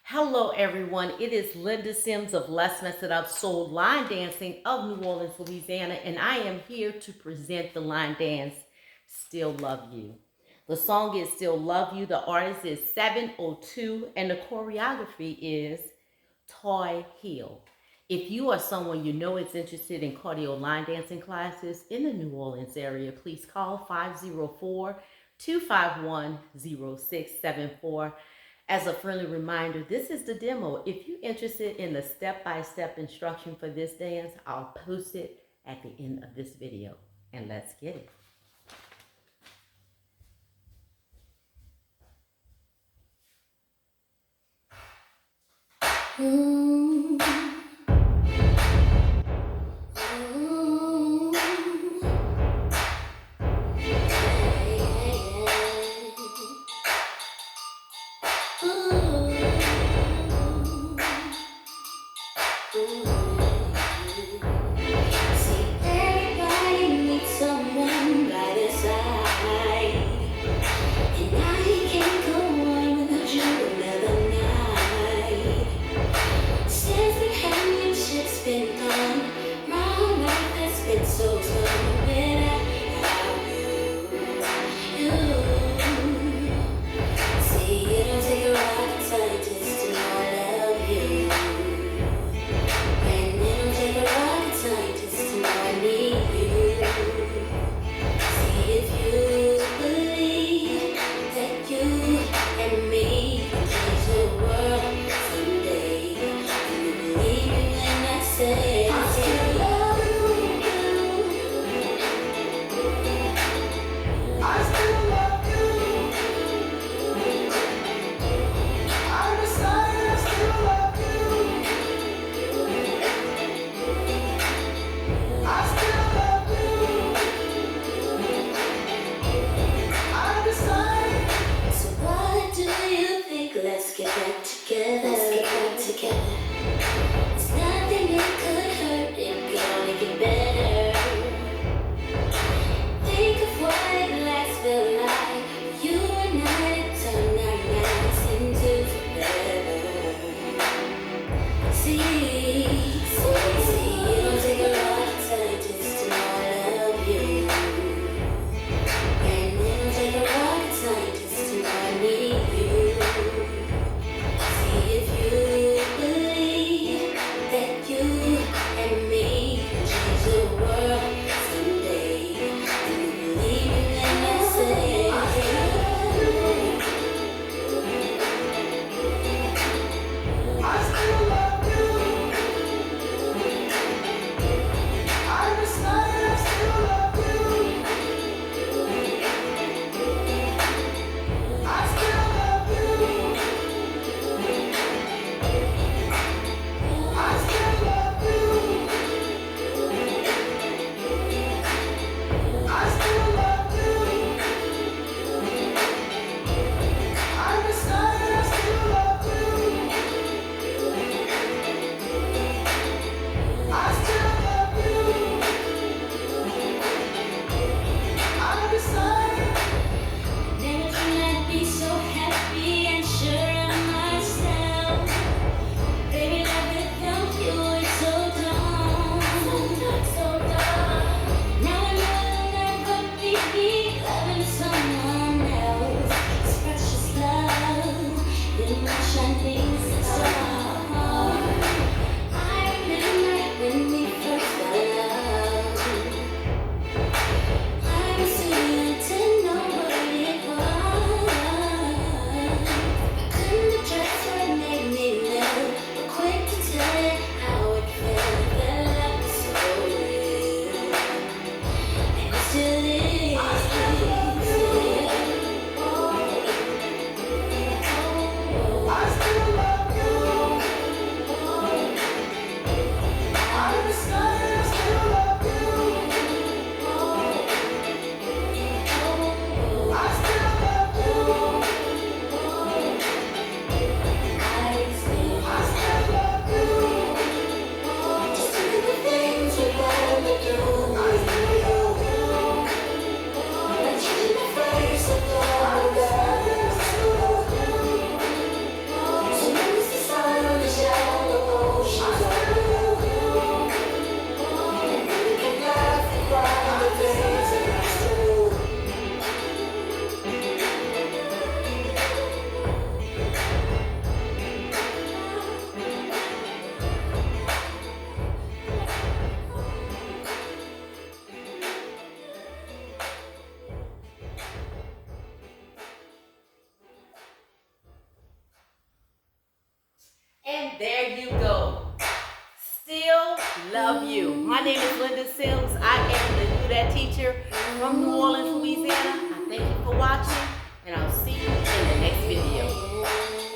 Hello, everyone. It is Linda Sims of Let's Mess It Up Soul Line Dancing of New Orleans, Louisiana, and I am here to present the line dance Still Love You. The song is Still Love You. The artist is 702, and the choreography is Toy Hill. If you are someone you know is interested in cardio line dancing classes in the New Orleans area, please call 504-251-0674. As a friendly reminder, this is the demo. If you're interested in the step-by-step instruction for this dance, I'll post it at the end of this video. And let's get it. See, it don't take a rock There you go. Still love you. My name is Linda Sims. I am the Do That teacher from New Orleans, Louisiana. I thank you for watching, and I'll see you in the next video.